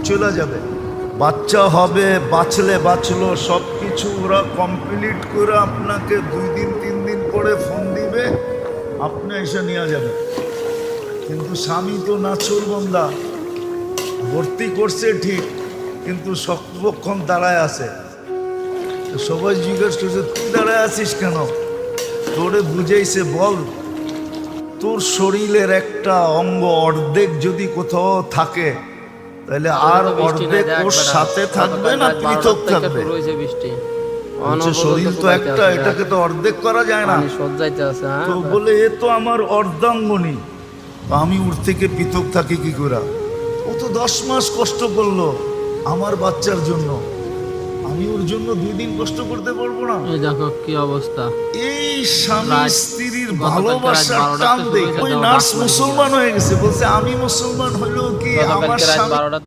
চলে যাবে, বাচ্চা হবে, বাঁচলে বাঁচলো, সব কিছু ওরা কমপ্লিট করে আপনাকে 2 দিন 3 দিন পরে ফোন দিবে, আপনি এসে নিয়ে যাবেন। কিন্তু স্বামী তো নাছুর বন্দা, ভর্তি করছে ঠিক, কিন্তু সর্বক্ষণ দাঁড়ায় আছে। সবাই জিজ্ঞেস করছে তুই দাঁড়ায় আছিস কেন? তোরে বুঝেইছে, বল তোর শরীরের একটা অঙ্গ অর্ধেক যদি কোথাও থাকে তাহলে আর অর্ধেক ওর সাথে থাকবে না পৃথক থাকবে? শরীর তো একটা, এটাকে তো অর্ধেক করা যায় না। তো বলে এ তো আমার অর্ধাঙ্গনী, আমি ওর থেকে পৃথক থাকি কি করে? ও তো 10 মাস কষ্ট করলো আমার বাচ্চার জন্য, আমি ওর জন্য 2 দিন কষ্ট করতে পারবো না? এই দেখো কি অবস্থা। এই স্বামী স্ত্রীর ভালোবাসার টান দেখে ওই নার্স মুসলমান হয়ে গেছে, বলছে আমি মুসলমান হলেও কি আমার স্বামী